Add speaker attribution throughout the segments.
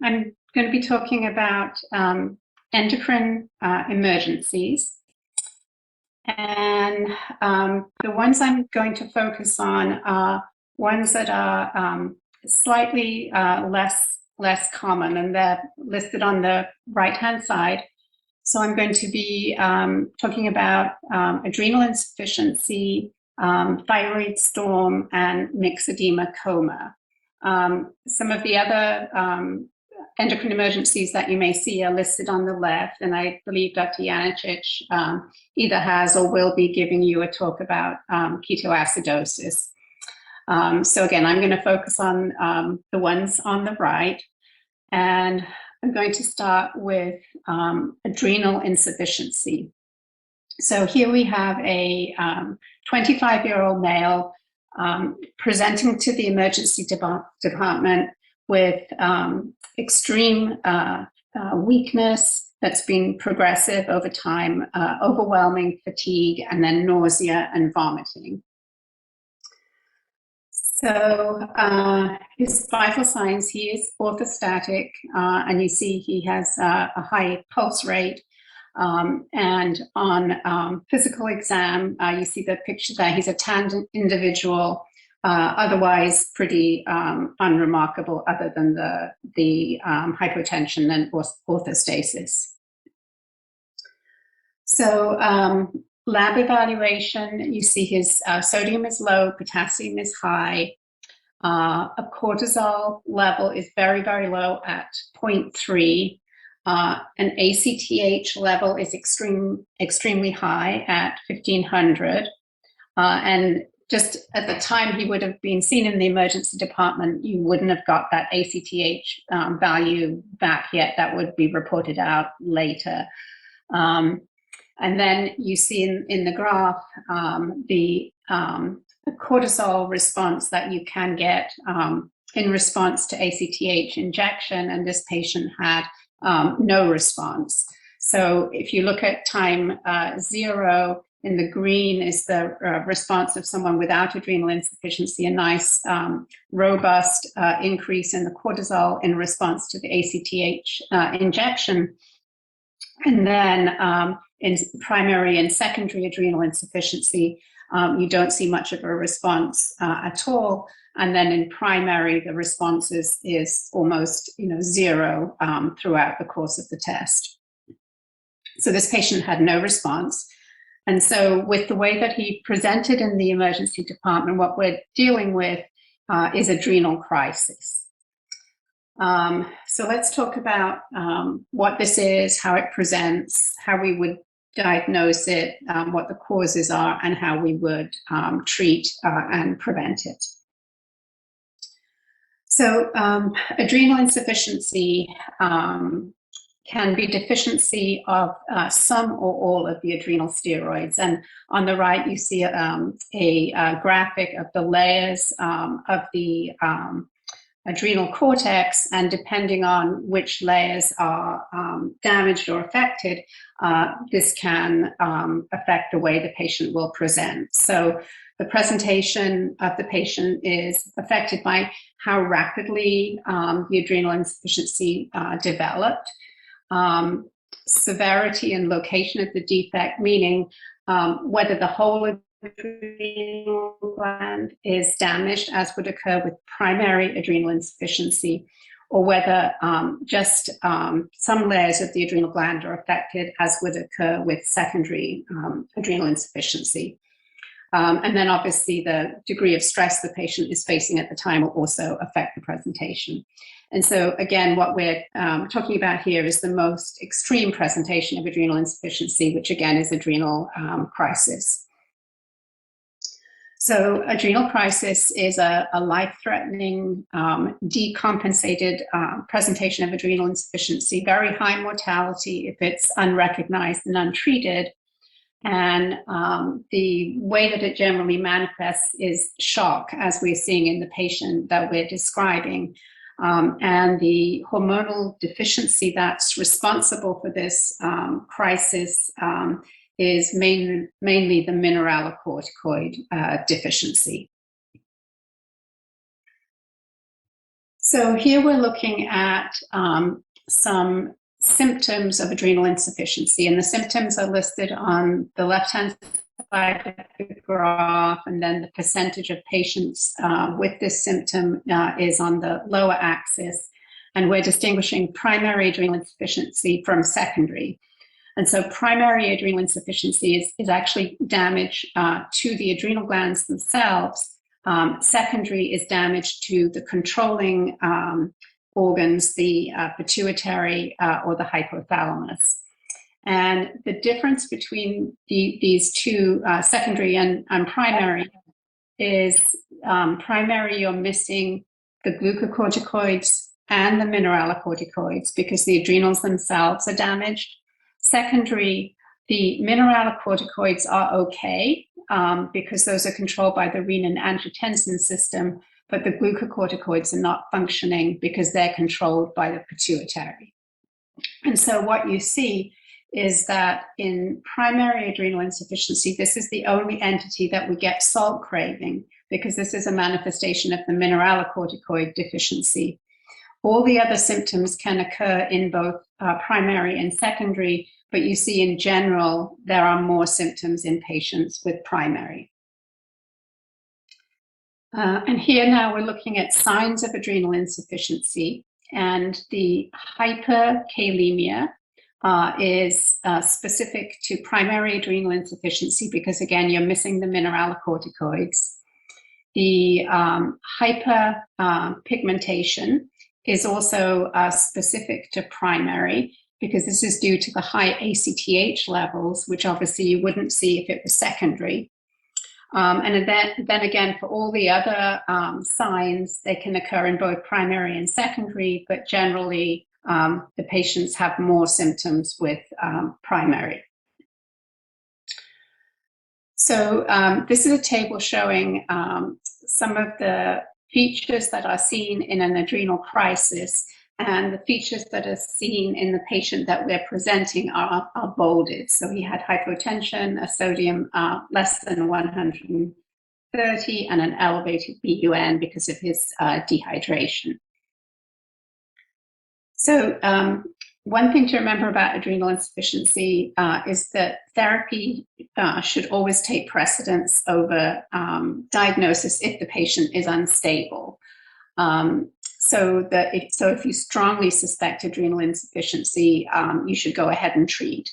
Speaker 1: I'm going to be talking about endocrine emergencies. And the ones I'm going to focus on are ones that are slightly less common, and they're listed on the right-hand side. So I'm going to be talking about adrenal insufficiency, thyroid storm, and myxedema coma. Some of the other endocrine emergencies that you may see are listed on the left, and I believe Dr. Janicic either has or will be giving you a talk about ketoacidosis. So again, I'm going to focus on the ones on the right, and I'm going to start with adrenal insufficiency. So here we have a 25-year-old male presenting to the emergency department with extreme weakness that's been progressive over time, overwhelming fatigue, and then nausea and vomiting. So his vital signs, he is orthostatic, and you see he has a high pulse rate. And on physical exam, you see the picture there. He's a tanned individual, otherwise pretty unremarkable, other than the hypotension and orthostasis. So lab evaluation, you see his sodium is low, potassium is high. A cortisol level is very, very low at 0.3. An ACTH level is extremely high at 1500. And just at the time he would have been seen in the emergency department, you wouldn't have got that ACTH value back yet. That would be reported out later. And then you see in the graph the cortisol response that you can get in response to ACTH injection, and this patient had no response. So if you look at time 0, in the green is the response of someone without adrenal insufficiency, a nice robust increase in the cortisol in response to the ACTH injection. And then in primary and secondary adrenal insufficiency, you don't see much of a response at all. And then in primary, the response is almost zero throughout the course of the test. So this patient had no response. And so with the way that he presented in the emergency department, what we're dealing with is adrenal crisis. So let's talk about what this is, how it presents, how we would diagnose it, what the causes are, and how we would treat and prevent it. So adrenal insufficiency can be deficiency of some or all of the adrenal steroids. And on the right, you see a graphic of the layers of the adrenal cortex, and depending on which layers are damaged or affected, this can affect the way the patient will present. So the presentation of the patient is affected by how rapidly the adrenal insufficiency developed, severity and location of the defect, meaning whether the whole adrenal gland is damaged, as would occur with primary adrenal insufficiency, or whether just some layers of the adrenal gland are affected, as would occur with secondary adrenal insufficiency. And then obviously the degree of stress the patient is facing at the time will also affect the presentation. And so again, what we're talking about here is the most extreme presentation of adrenal insufficiency, which again is adrenal crisis. So adrenal crisis is a life-threatening, decompensated presentation of adrenal insufficiency, very high mortality if it's unrecognized and untreated. And the way that it generally manifests is shock, as we're seeing in the patient that we're describing. And the hormonal deficiency that's responsible for this crisis is mainly the mineralocorticoid deficiency. So here we're looking at some symptoms of adrenal insufficiency, and the symptoms are listed on the left-hand side of the graph, and then the percentage of patients with this symptom is on the lower axis, and we're distinguishing primary adrenal insufficiency from secondary. And so primary adrenal insufficiency is actually damage to the adrenal glands themselves. Secondary is damage to the controlling organs, the pituitary or the hypothalamus. And the difference between these two, secondary and primary, is primary, you're missing the glucocorticoids and the mineralocorticoids because the adrenals themselves are damaged. Secondary, the mineralocorticoids are okay because those are controlled by the renin-angiotensin system, but the glucocorticoids are not functioning because they're controlled by the pituitary. And so what you see is that in primary adrenal insufficiency, this is the only entity that we get salt craving because this is a manifestation of the mineralocorticoid deficiency. All the other symptoms can occur in both primary and secondary, but you see in general, there are more symptoms in patients with primary. And here now we're looking at signs of adrenal insufficiency, and the hyperkalemia is specific to primary adrenal insufficiency because, again, you're missing the mineralocorticoids. The hyperpigmentation is also specific to primary because this is due to the high ACTH levels, which obviously you wouldn't see if it was secondary. And then again, for all the other signs, they can occur in both primary and secondary, but generally the patients have more symptoms with primary. So this is a table showing some of the features that are seen in an adrenal crisis, and the features that are seen in the patient that we're presenting are bolded. So he had hypotension, a sodium less than 130, and an elevated BUN because of his dehydration. So one thing to remember about adrenal insufficiency is that therapy should always take precedence over diagnosis if the patient is unstable. So if you strongly suspect adrenal insufficiency, you should go ahead and treat.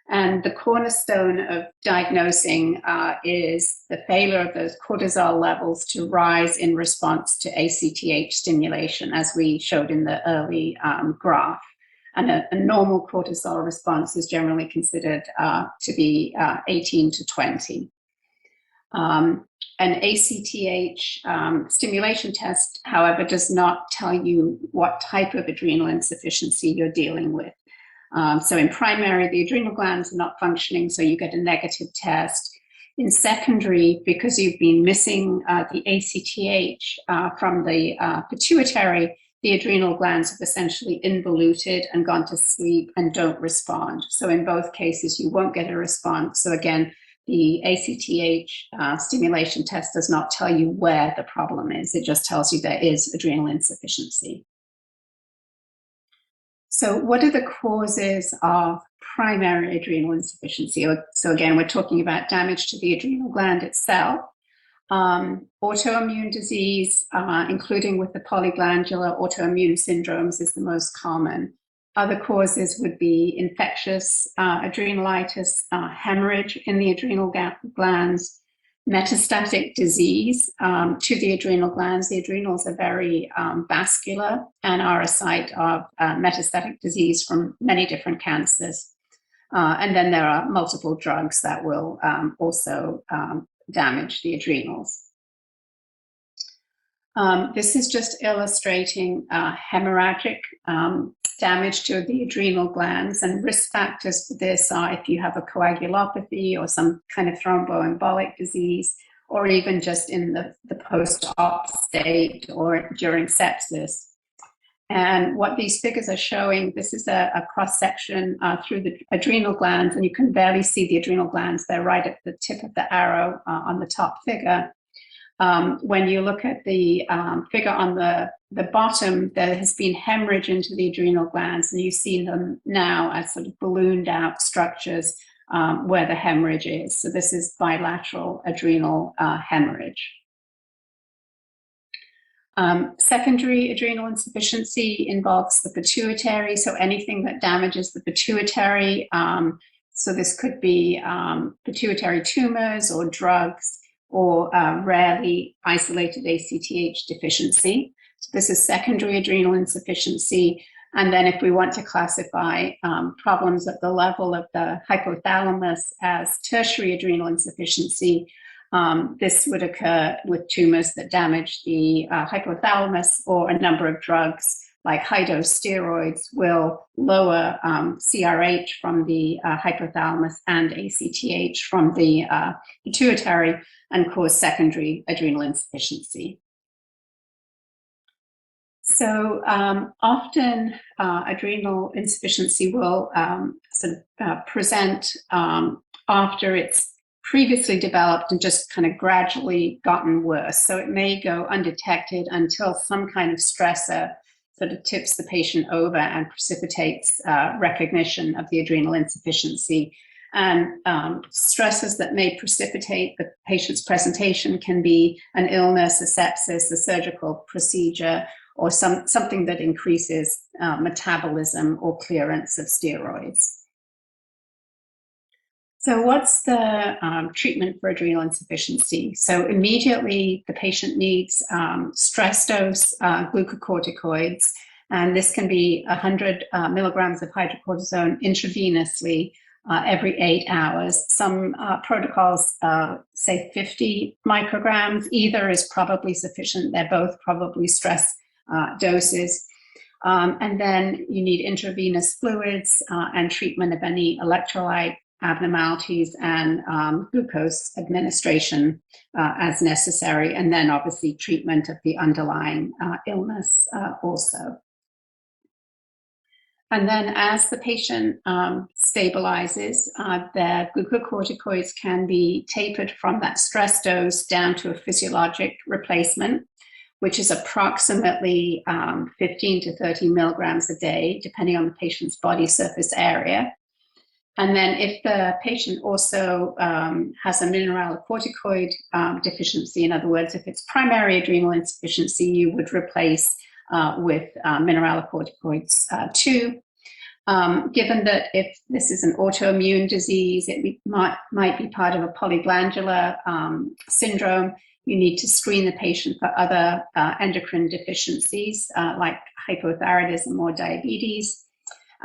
Speaker 1: And the cornerstone of diagnosing is the failure of those cortisol levels to rise in response to ACTH stimulation, as we showed in the early graph. And a normal cortisol response is generally considered to be 18 to 20. An ACTH stimulation test, however, does not tell you what type of adrenal insufficiency you're dealing with. So in primary, the adrenal glands are not functioning, so you get a negative test. In secondary, because you've been missing the ACTH from the pituitary, the adrenal glands have essentially involuted and gone to sleep and don't respond. So in both cases, you won't get a response. So again, the ACTH stimulation test does not tell you where the problem is. It just tells you there is adrenal insufficiency. So what are the causes of primary adrenal insufficiency? So again, we're talking about damage to the adrenal gland itself. Autoimmune disease, including with the polyglandular autoimmune syndromes, is the most common. Other causes would be infectious adrenalitis, hemorrhage in the adrenal glands, metastatic disease to the adrenal glands. The adrenals are very vascular and are a site of metastatic disease from many different cancers. And then there are multiple drugs that will also damage the adrenals. This is just illustrating hemorrhagic damage to the adrenal glands, and risk factors for this are if you have a coagulopathy or some kind of thromboembolic disease, or even just in the post-op state or during sepsis. And what these figures are showing, this is a cross-section through the adrenal glands, and you can barely see the adrenal glands. They're right at the tip of the arrow on the top figure. When you look at the figure on the bottom, there has been hemorrhage into the adrenal glands, and you see them now as sort of ballooned out structures where the hemorrhage is. So this is bilateral adrenal hemorrhage. Secondary adrenal insufficiency involves the pituitary, so anything that damages the pituitary. So this could be pituitary tumors or drugs, or rarely isolated ACTH deficiency. So this is secondary adrenal insufficiency. And then if we want to classify problems at the level of the hypothalamus as tertiary adrenal insufficiency, this would occur with tumors that damage the hypothalamus, or a number of drugs like high-dose steroids will lower CRH from the hypothalamus and ACTH from the pituitary and cause secondary adrenal insufficiency. So often adrenal insufficiency will present after it's previously developed and just kind of gradually gotten worse. So it may go undetected until some kind of stressor sort of tips the patient over and precipitates recognition of the adrenal insufficiency. And stresses that may precipitate the patient's presentation can be an illness, a sepsis, a surgical procedure, or something that increases metabolism or clearance of steroids. So what's the treatment for adrenal insufficiency? So immediately the patient needs stress dose glucocorticoids, and this can be 100 milligrams of hydrocortisone intravenously every 8 hours. Some protocols say 50 micrograms. Either is probably sufficient. They're both probably stress doses. And then you need intravenous fluids and treatment of any electrolyte abnormalities and glucose administration as necessary, and then obviously treatment of the underlying illness also. And then as the patient stabilizes, their glucocorticoids can be tapered from that stress dose down to a physiologic replacement, which is approximately 15 to 30 milligrams a day, depending on the patient's body surface area. And then if the patient also has a mineralocorticoid deficiency, in other words, if it's primary adrenal insufficiency, you would replace with mineralocorticoids too. Given that if this is an autoimmune disease, it might be part of a polyglandular syndrome, you need to screen the patient for other endocrine deficiencies like hypothyroidism or diabetes.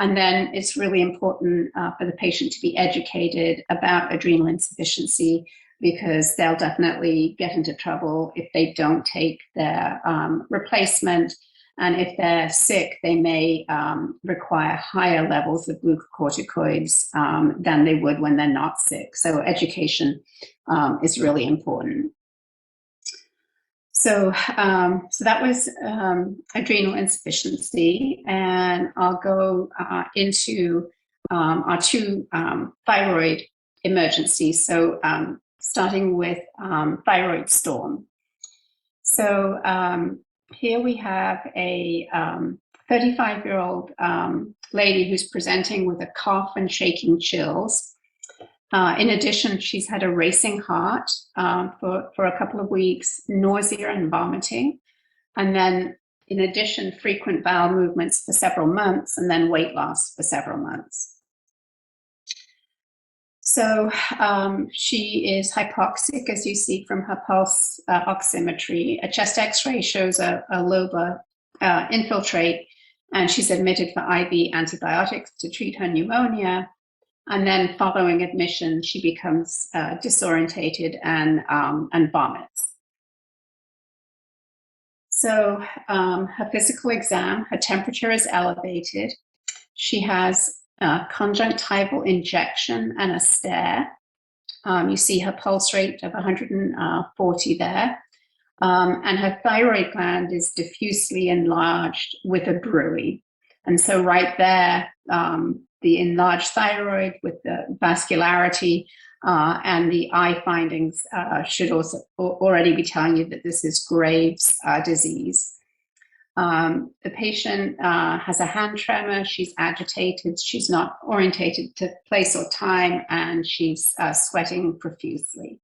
Speaker 1: And then it's really important for the patient to be educated about adrenal insufficiency, because they'll definitely get into trouble if they don't take their replacement. And if they're sick, they may require higher levels of glucocorticoids than they would when they're not sick. So education is really important. So, so that was adrenal insufficiency, and I'll go into our two thyroid emergencies. So starting with thyroid storm. So here we have a 35-year-old lady who's presenting with a cough and shaking chills. In addition, she's had a racing heart for a couple of weeks, nausea and vomiting, and then in addition, frequent bowel movements for several months, and then weight loss for several months. So she is hypoxic, as you see from her pulse oximetry. A chest x-ray shows a lobar infiltrate, and she's admitted for IV antibiotics to treat her pneumonia. And then following admission, she becomes disorientated and vomits. So her physical exam, her temperature is elevated. She has conjunctival injection and a stare. You see her pulse rate of 140 there. And her thyroid gland is diffusely enlarged with a bruit. And so right there, the enlarged thyroid with the vascularity And the eye findings should also already be telling you that this is Graves' disease. The patient has a hand tremor, she's agitated, she's not orientated to place or time, and she's sweating profusely.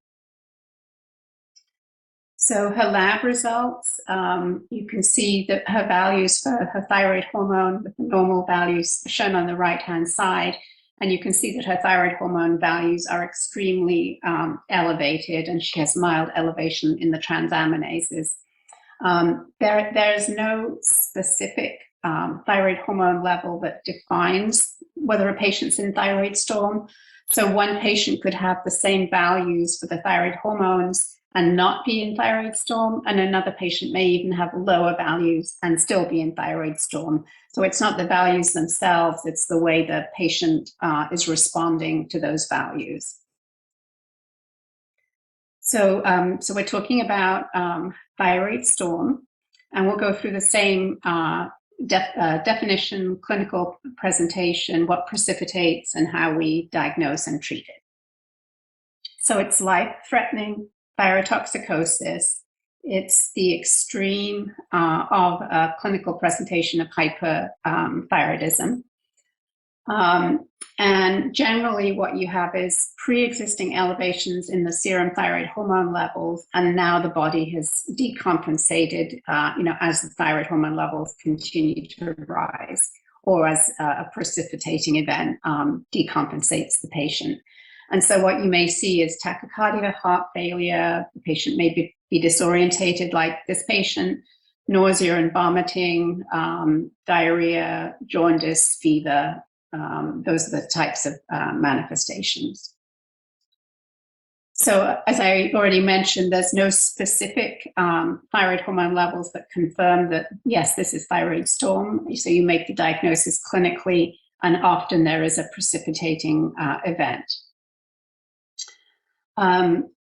Speaker 1: So her lab results, you can see that her values for her thyroid hormone with the normal values shown on the right-hand side, and you can see that her thyroid hormone values are extremely elevated, and she has mild elevation in the transaminases. There is no specific thyroid hormone level that defines whether a patient's in thyroid storm. So one patient could have the same values for the thyroid hormones and not be in thyroid storm, and another patient may even have lower values and still be in thyroid storm. So it's not the values themselves, it's the way the patient is responding to those values. So we're talking about thyroid storm, and we'll go through the same definition, clinical presentation, what precipitates, and how we diagnose and treat it. So it's life-threatening thyrotoxicosis. It's the extreme of a clinical presentation of hyperthyroidism. And generally what you have is pre-existing elevations in the serum thyroid hormone levels, and now the body has decompensated, as the thyroid hormone levels continue to rise, or as a precipitating event decompensates the patient. And so what you may see is tachycardia, heart failure, the patient may be disorientated like this patient, nausea and vomiting, diarrhea, jaundice, fever. Those are the types of manifestations. So as I already mentioned, there's no specific thyroid hormone levels that confirm that, yes, this is thyroid storm. So you make the diagnosis clinically, and often there is a precipitating event.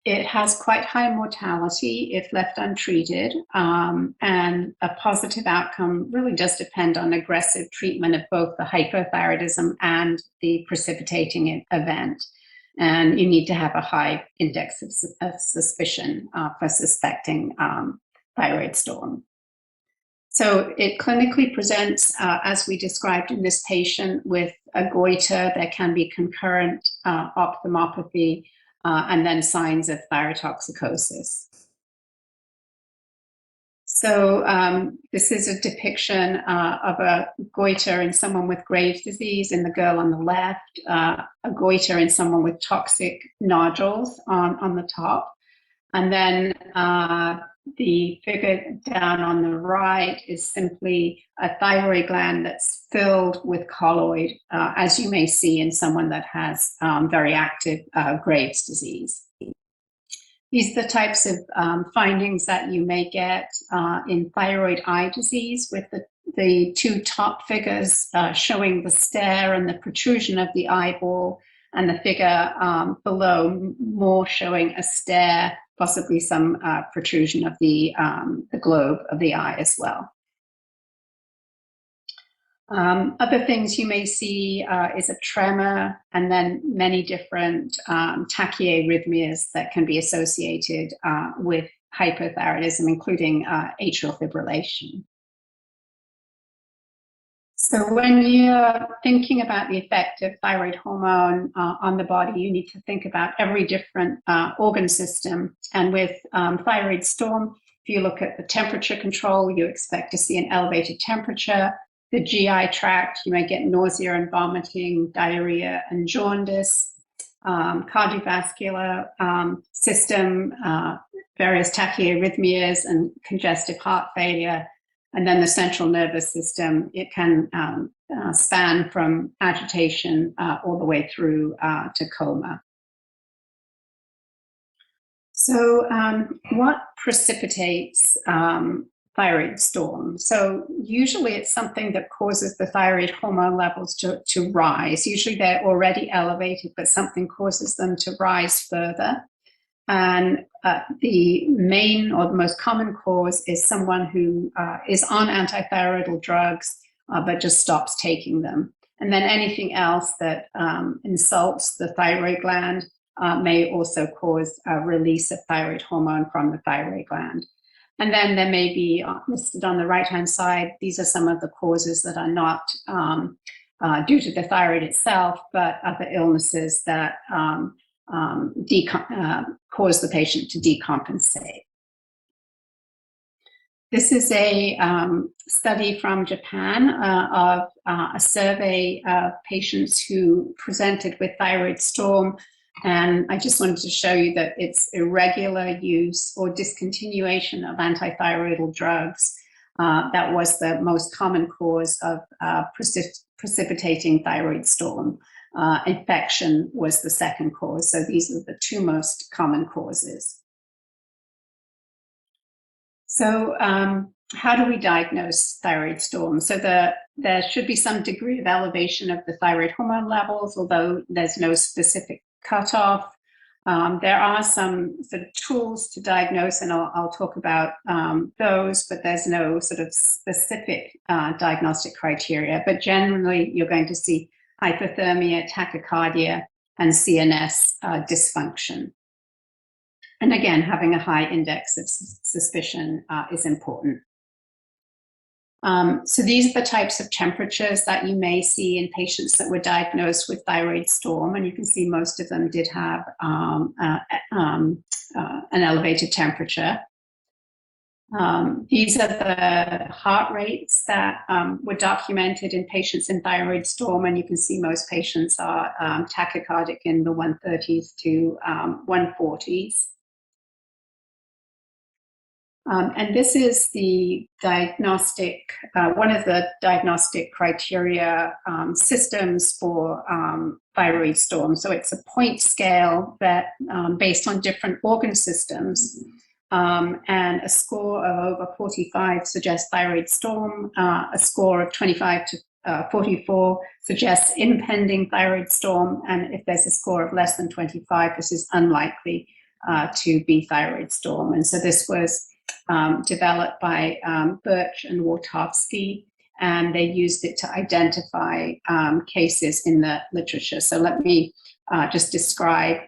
Speaker 1: It has quite high mortality if left untreated, and a positive outcome really does depend on aggressive treatment of both the hypothyroidism and the precipitating event. And you need to have a high index of suspicion for suspecting thyroid storm. So it clinically presents, as we described in this patient, with a goiter. There can be concurrent ophthalmopathy, and then signs of thyrotoxicosis. So this is a depiction of a goiter in someone with Graves' disease in the girl on the left, a goiter in someone with toxic nodules on the top. And then the figure down on the right is simply a thyroid gland that's filled with colloid, as you may see in someone that has very active Graves' disease. These are the types of findings that you may get in thyroid eye disease, with the two top figures showing the stare and the protrusion of the eyeball, and the figure below more showing a stare, possibly some protrusion of the globe of the eye as well. Other things you may see is a tremor, and then many different tachyarrhythmias that can be associated with hypothyroidism, including atrial fibrillation. So when you're thinking about the effect of thyroid hormone on the body, you need to think about every different organ system. And with thyroid storm, if you look at the temperature control, you expect to see an elevated temperature. The GI tract, you may get nausea and vomiting, diarrhea and jaundice. Cardiovascular system, various tachyarrhythmias and congestive heart failure. And then the central nervous system, it can span from agitation all the way through to coma. So what precipitates thyroid storm? So usually it's something that causes the thyroid hormone levels to rise. Usually they're already elevated, but something causes them to rise further. And the main or the most common cause is someone who is on antithyroidal drugs, but just stops taking them. And then anything else that insults the thyroid gland, may also cause a release of thyroid hormone from the thyroid gland. And then there may be, listed on the right-hand side, these are some of the causes that are not due to the thyroid itself, but other illnesses that cause the patient to decompensate. This is a study from Japan of a survey of patients who presented with thyroid storm. And I just wanted to show you that it's irregular use or discontinuation of antithyroidal drugs. That was the most common cause of precipitating thyroid storm. Infection was the second cause. So these are the two most common causes. So how do we diagnose thyroid storm? So there should be some degree of elevation of the thyroid hormone levels, although there's no specific cutoff. There are some sort of tools to diagnose, and I'll talk about those, but there's no sort of specific diagnostic criteria. But generally, you're going to see hypothermia, tachycardia, and CNS dysfunction. And again, having a high index of suspicion is important. So these are the types of temperatures that you may see in patients that were diagnosed with thyroid storm, and you can see most of them did have an elevated temperature. These are the heart rates that were documented in patients in thyroid storm, and you can see most patients are tachycardic in the 130s to 140s. And this is the diagnostic, one of the diagnostic criteria systems for thyroid storm. So it's a point scale that based on different organ systems, and a score of over 45 suggests thyroid storm, a score of 25 to 44 suggests impending thyroid storm, and if there's a score of less than 25, this is unlikely to be thyroid storm. And so this was developed by Birch and Wartowski, and they used it to identify cases in the literature. So let me just describe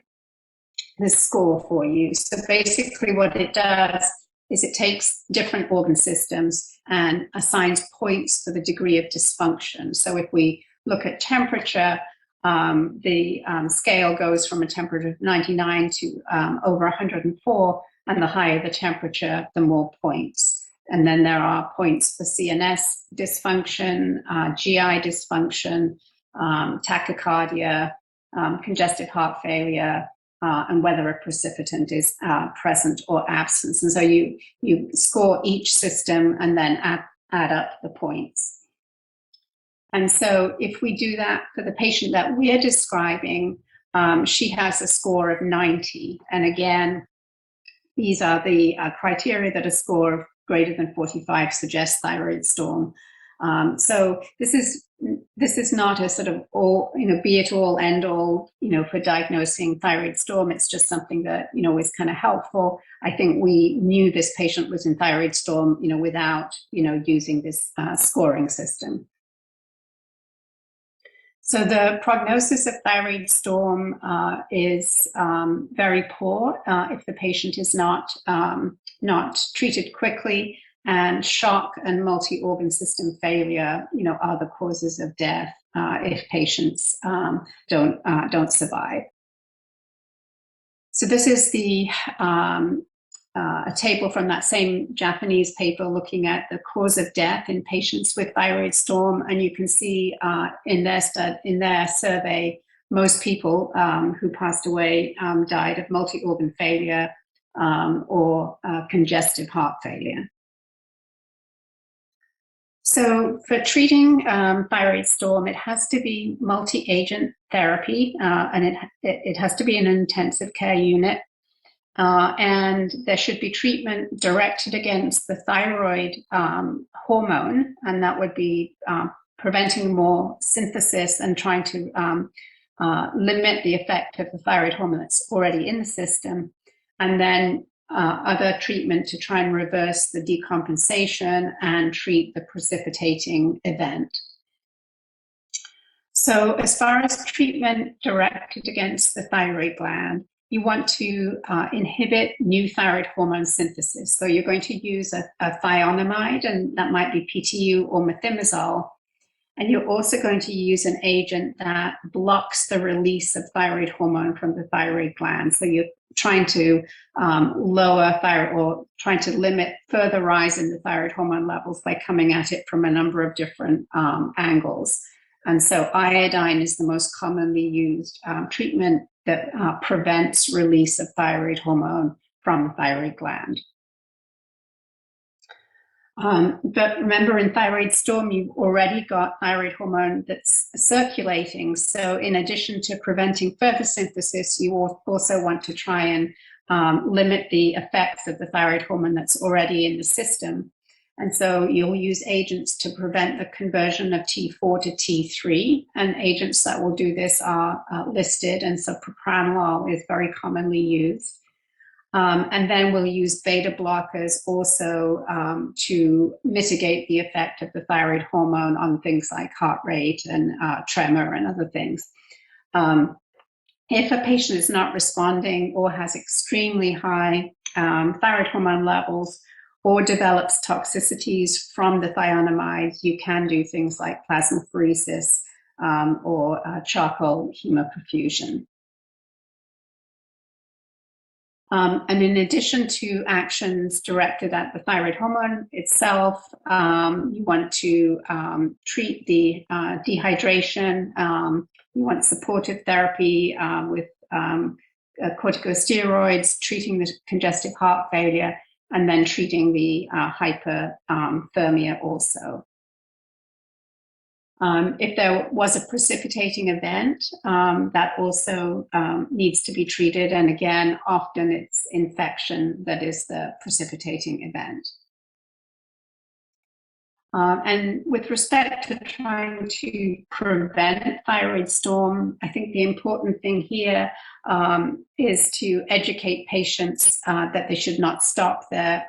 Speaker 1: this score for you. So basically what it does is it takes different organ systems and assigns points for the degree of dysfunction. So if we look at temperature, the scale goes from a temperature of 99 to over 104, and the higher the temperature, the more points. And then there are points for CNS dysfunction, GI dysfunction, tachycardia, congestive heart failure, and whether a precipitant is present or absent. And so you score each system and then add up the points. And so if we do that for the patient that we're describing, she has a score of 90. And again, these are the criteria that a score of greater than 45 suggests thyroid storm. So this is not a sort of all, be it all end all, for diagnosing thyroid storm. It's just something that, is kind of helpful. I think we knew this patient was in thyroid storm, without, using this scoring system. So the prognosis of thyroid storm is very poor if the patient is not treated quickly, and shock and multi-organ system failure, are the causes of death if patients don't survive. So this is the a table from that same Japanese paper looking at the cause of death in patients with thyroid storm, and you can see in their survey, most people who passed away died of multi-organ failure or congestive heart failure. So for treating thyroid storm, it has to be multi-agent therapy, and it has to be in an intensive care unit. And there should be treatment directed against the thyroid hormone, and that would be preventing more synthesis and trying to limit the effect of the thyroid hormone that's already in the system. And then other treatment to try and reverse the decompensation and treat the precipitating event. So as far as treatment directed against the thyroid gland, you want to inhibit new thyroid hormone synthesis. So you're going to use a thionamide, and that might be PTU or methimazole. And you're also going to use an agent that blocks the release of thyroid hormone from the thyroid gland. So you're trying to lower thyroid, or trying to limit further rise in the thyroid hormone levels by coming at it from a number of different angles. And so iodine is the most commonly used treatment that prevents release of thyroid hormone from the thyroid gland. But remember, in thyroid storm, you've already got thyroid hormone that's circulating. So in addition to preventing further synthesis, you also want to try and limit the effects of the thyroid hormone that's already in the system. And so you'll use agents to prevent the conversion of T4 to T3. And agents that will do this are listed. And so propranolol is very commonly used. And then we'll use beta blockers also to mitigate the effect of the thyroid hormone on things like heart rate and tremor and other things. If a patient is not responding or has extremely high thyroid hormone levels or develops toxicities from the thionamides, you can do things like plasmapheresis or charcoal hemoperfusion. And in addition to actions directed at the thyroid hormone itself, you want to treat the dehydration. You want supportive therapy with corticosteroids, treating the congestive heart failure, and then treating the hyperthermia also. If there was a precipitating event, that also needs to be treated. And again, often it's infection that is the precipitating event. And with respect to trying to prevent thyroid storm, I think the important thing here is to educate patients that they should not stop their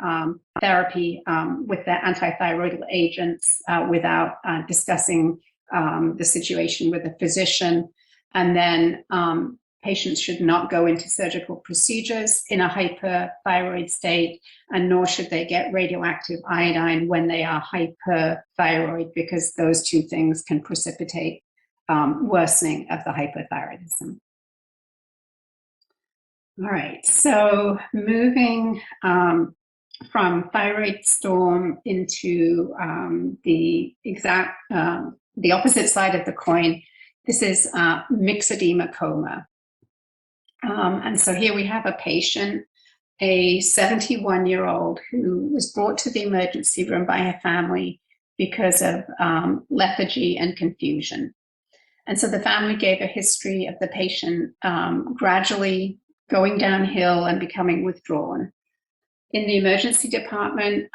Speaker 1: therapy with their antithyroidal agents without discussing the situation with a physician. And then patients should not go into surgical procedures in a hyperthyroid state, and nor should they get radioactive iodine when they are hyperthyroid, because those two things can precipitate worsening of the hypothyroidism. All right, so moving from thyroid storm into the opposite side of the coin, this is Myxedema coma. And so here we have a patient, a 71-year-old, who was brought to the emergency room by her family because of lethargy and confusion. And so the family gave a history of the patient gradually going downhill and becoming withdrawn. In the emergency department,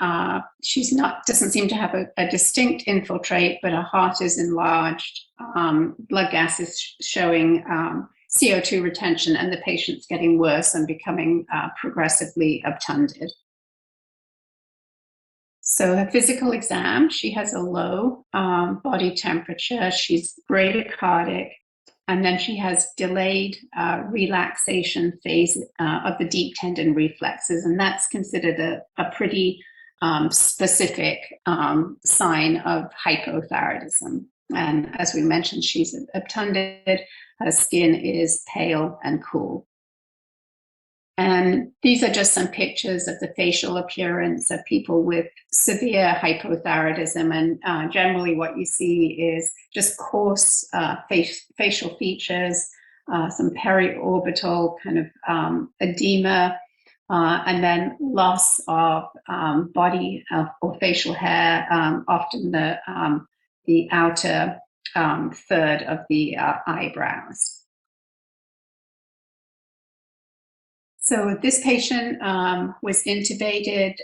Speaker 1: she's doesn't seem to have a distinct infiltrate, but her heart is enlarged. Blood gas is showing CO2 retention, and the patient's getting worse and becoming progressively obtunded. So her physical exam, she has a low body temperature, she's bradycardic, and then she has delayed relaxation phase of the deep tendon reflexes, and that's considered a pretty specific sign of hypothyroidism. And as we mentioned, she's obtunded, her skin is pale and cool. And these are just some pictures of the facial appearance of people with severe hypothyroidism. And generally what you see is just coarse facial features, some periorbital kind of edema, and then loss of body or facial hair, often the outer third of the eyebrows. So this patient was intubated,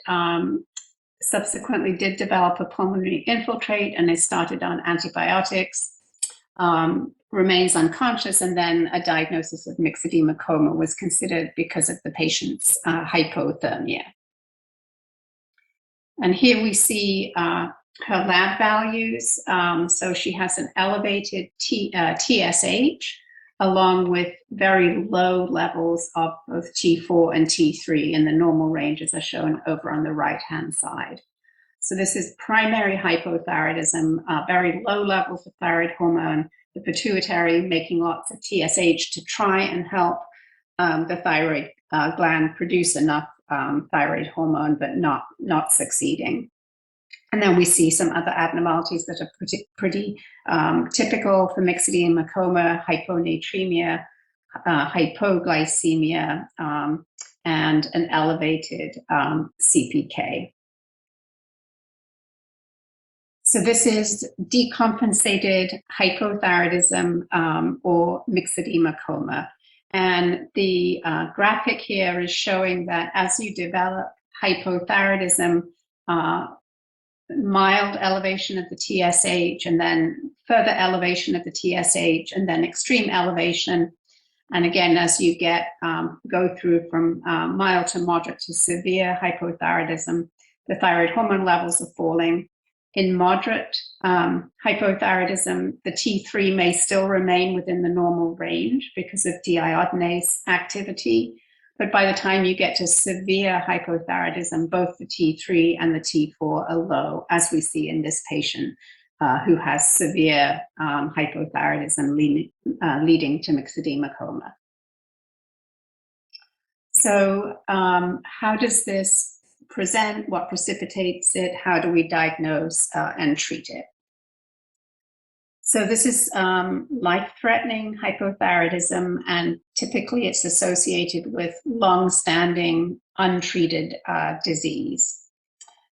Speaker 1: subsequently did develop a pulmonary infiltrate, and is started on antibiotics, remains unconscious, and then a diagnosis of myxedema coma was considered because of the patient's hypothermia. And here we see her lab values. So she has an elevated TSH along with very low levels of both T4 and T3 in the normal ranges are shown over on the right-hand side. So this is primary hypothyroidism, very low levels of thyroid hormone, the pituitary making lots of TSH to try and help the thyroid gland produce enough thyroid hormone, but not succeeding. And then we see some other abnormalities that are pretty typical for myxedema, coma, hyponatremia, hypoglycemia, and an elevated CPK. So this is decompensated hypothyroidism or myxedema coma. And the graphic here is showing that as you develop hypothyroidism, mild elevation of the TSH and then further elevation of the TSH and then extreme elevation. And again, as you go through from mild to moderate to severe hypothyroidism, the thyroid hormone levels are falling. In moderate hypothyroidism, the T3 may still remain within the normal range because of deiodinase activity. But by the time you get to severe hypothyroidism, both the T3 and the T4 are low, as we see in this patient who has severe hypothyroidism leading to myxedema coma. So how does this present? What precipitates it? How do we diagnose and treat it? So this is life-threatening hypothyroidism, and typically it's associated with long-standing untreated disease.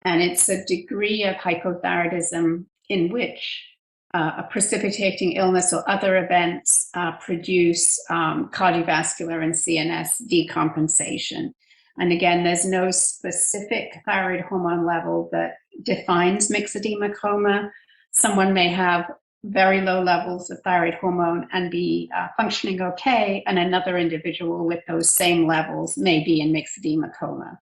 Speaker 1: And it's a degree of hypothyroidism in which a precipitating illness or other events produce cardiovascular and CNS decompensation. And again, there's no specific thyroid hormone level that defines myxedema coma. Someone may have very low levels of thyroid hormone and be functioning okay, and another individual with those same levels may be in myxedema coma.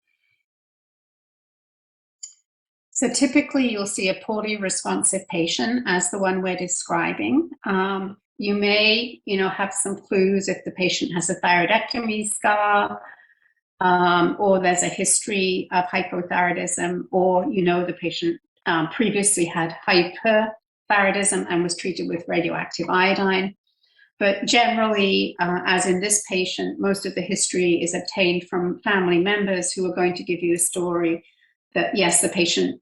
Speaker 1: So typically you'll see a poorly responsive patient as the one we're describing. You may, have some clues if the patient has a thyroidectomy scar, or there's a history of hypothyroidism, or the patient previously had hyperthyroidism and was treated with radioactive iodine. But generally, as in this patient, most of the history is obtained from family members who are going to give you a story that, yes, the patient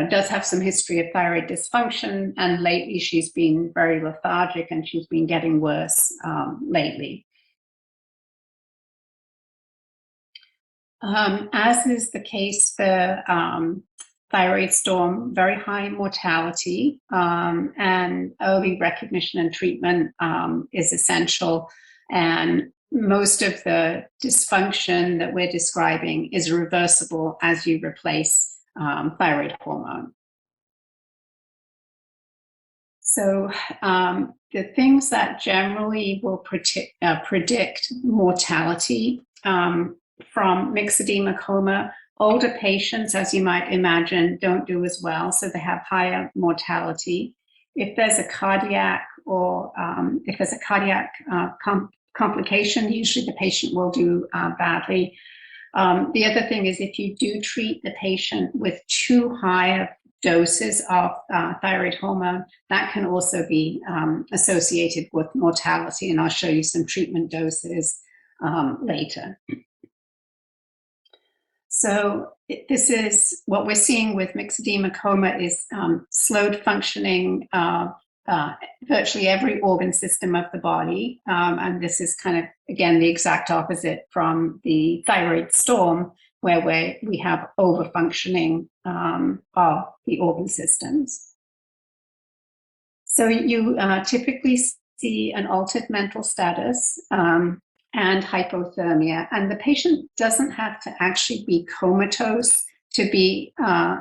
Speaker 1: does have some history of thyroid dysfunction, and lately she's been very lethargic and she's been getting worse lately. As is the case for thyroid storm, very high mortality, and early recognition and treatment is essential. And most of the dysfunction that we're describing is reversible as you replace thyroid hormone. So the things that generally will predict mortality from myxedema coma, older patients, as you might imagine, don't do as well, so they have higher mortality. If there's a cardiac or if there's a cardiac complication, usually the patient will do badly. The other thing is if you do treat the patient with too high doses of thyroid hormone, that can also be associated with mortality, and I'll show you some treatment doses later. So this is what we're seeing with myxedema coma is slowed functioning virtually every organ system of the body. And this is kind of, again, the exact opposite from the thyroid storm, where we have overfunctioning of the organ systems. So you typically see an altered mental status and hypothermia, and the patient doesn't have to actually be comatose to be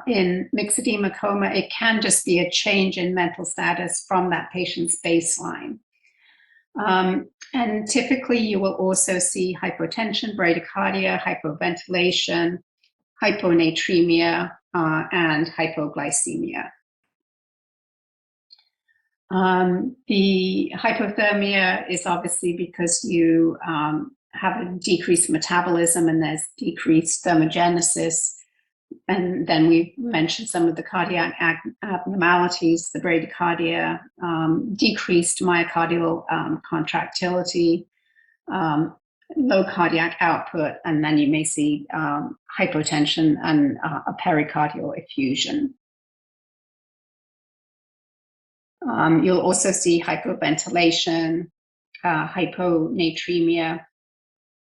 Speaker 1: in myxedema coma. It can just be a change in mental status from that patient's baseline. And typically you will also see hypotension, bradycardia, hypoventilation, hyponatremia, and hypoglycemia. The hypothermia is obviously because you have a decreased metabolism and there's decreased thermogenesis. And then we mentioned some of the cardiac abnormalities, the bradycardia, decreased myocardial contractility, low cardiac output, and then you may see hypotension and a pericardial effusion. You'll also see hypoventilation, hyponatremia,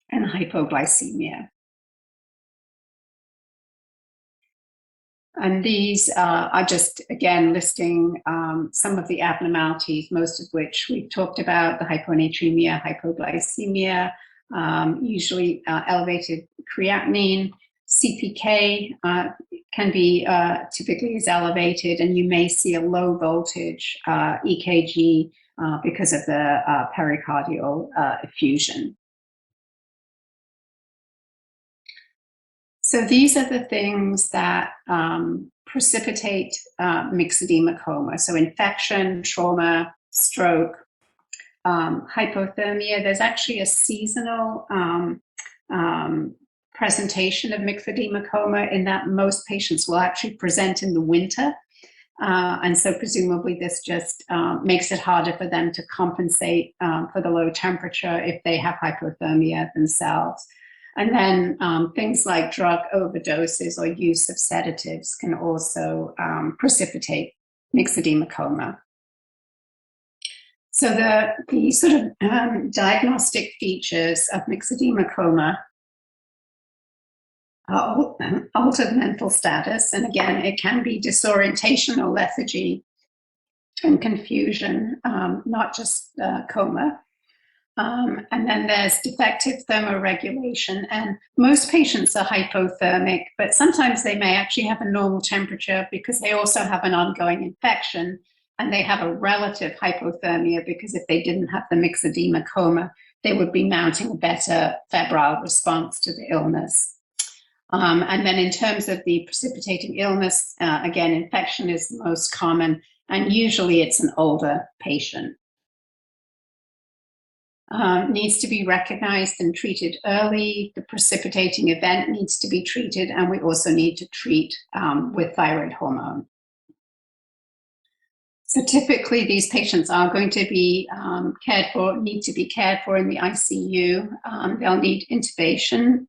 Speaker 1: and hypoglycemia. And these are just, again, listing some of the abnormalities, most of which we've talked about: the hyponatremia, hypoglycemia, usually elevated creatinine. CPK can be typically is elevated, and you may see a low voltage EKG because of the pericardial effusion. So these are the things that precipitate myxedema coma. So infection, trauma, stroke, hypothermia. There's actually a seasonal presentation of myxedema coma in that most patients will actually present in the winter. And so presumably this just makes it harder for them to compensate for the low temperature if they have hypothermia themselves. And then things like drug overdoses or use of sedatives can also precipitate myxedema coma. So the sort of diagnostic features of myxedema coma are altered mental status. And again, it can be disorientation or lethargy and confusion, not just coma. And then there's defective thermoregulation, and most patients are hypothermic, but sometimes they may actually have a normal temperature because they also have an ongoing infection, and they have a relative hypothermia because if they didn't have the myxedema coma, they would be mounting a better febrile response to the illness. And then in terms of the precipitating illness, again, infection is the most common, and usually it's an older patient. Needs to be recognized and treated early. The precipitating event needs to be treated, and we also need to treat with thyroid hormone. So typically these patients are going to be need to be cared for in the ICU. They'll need intubation,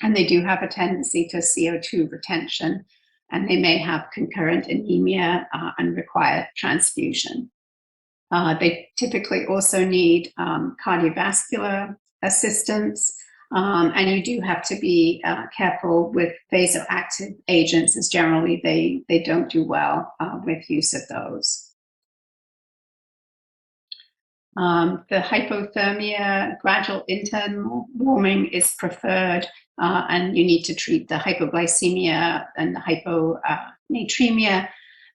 Speaker 1: and they do have a tendency to CO2 retention, and they may have concurrent anemia and require transfusion. They typically also need cardiovascular assistance, and you do have to be careful with vasoactive agents, as generally they don't do well with use of those. The hypothermia, gradual internal warming is preferred, and you need to treat the hypoglycemia and the hyponatremia.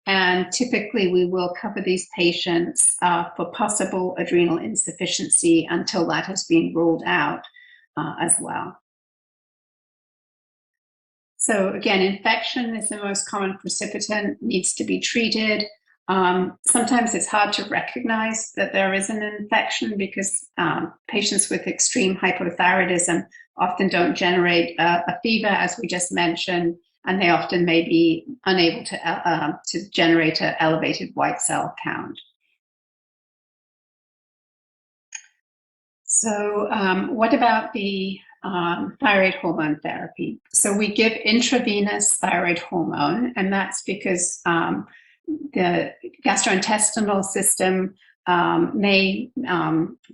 Speaker 1: And typically we will cover these patients for possible adrenal insufficiency until that has been ruled out as well. So again, infection is the most common precipitant, needs to be treated. Sometimes it's hard to recognize that there is an infection because patients with extreme hypothyroidism often don't generate a fever, as we just mentioned, and they often may be unable to generate an elevated white cell count. So what about the thyroid hormone therapy? So we give intravenous thyroid hormone, and that's because the gastrointestinal system may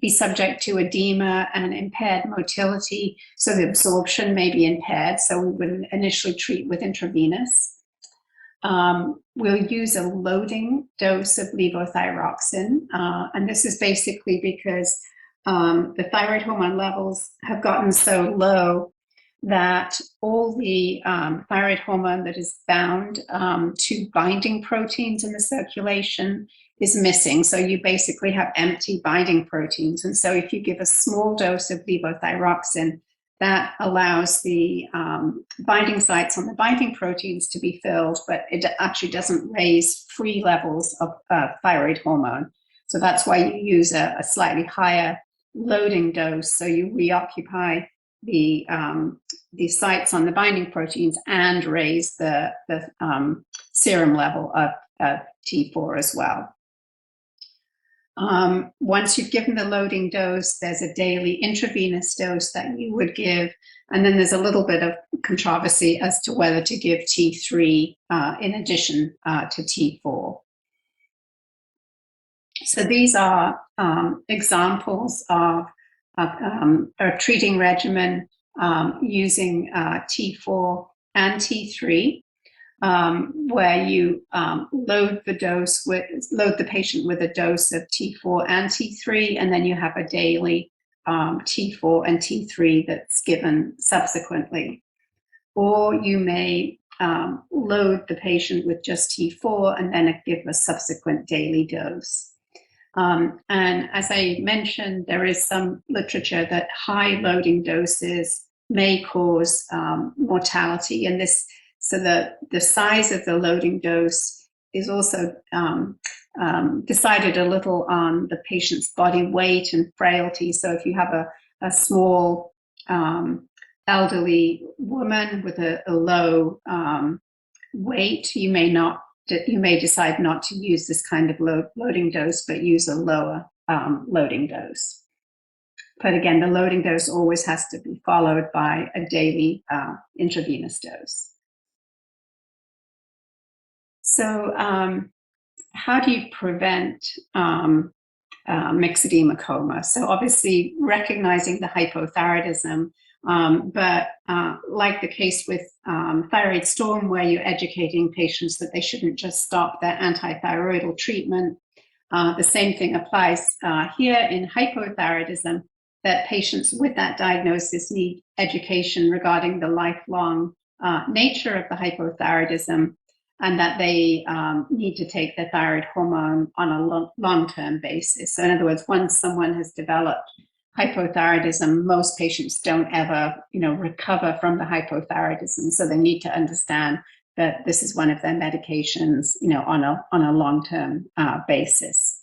Speaker 1: be subject to edema and impaired motility, so the absorption may be impaired, so we would initially treat with intravenous. We'll use a loading dose of levothyroxine, and this is basically because the thyroid hormone levels have gotten so low that all the thyroid hormone that is bound to binding proteins in the circulation is missing. So you basically have empty binding proteins. And so if you give a small dose of levothyroxine, that allows the binding sites on the binding proteins to be filled, but it actually doesn't raise free levels of thyroid hormone. So that's why you use a slightly higher loading dose. So you reoccupy the sites on the binding proteins and raise the serum level of T4 as well. Once you've given the loading dose, there's a daily intravenous dose that you would give, and then there's a little bit of controversy as to whether to give T3 in addition to T4. So these are examples of a treating regimen using T4 and T3. Where you load the patient with a dose of T4 and T3, and then you have a daily T4 and T3 that's given subsequently. Or you may load the patient with just T4 and then give a subsequent daily dose. And as I mentioned, there is some literature that high loading doses may cause mortality, and so the size of the loading dose is also decided a little on the patient's body weight and frailty. So if you have a small elderly woman with a low weight, you may decide not to use this kind of loading dose, but use a lower loading dose. But again, the loading dose always has to be followed by a daily intravenous dose. So how do you prevent myxedema coma? So obviously recognizing the hypothyroidism, but like the case with thyroid storm, where you're educating patients that they shouldn't just stop their antithyroidal treatment, the same thing applies here in hypothyroidism, that patients with that diagnosis need education regarding the lifelong nature of the hypothyroidism, and that they need to take their thyroid hormone on a long-term basis. So in other words, once someone has developed hypothyroidism, most patients don't ever, recover from the hypothyroidism. So they need to understand that this is one of their medications, on a long-term basis.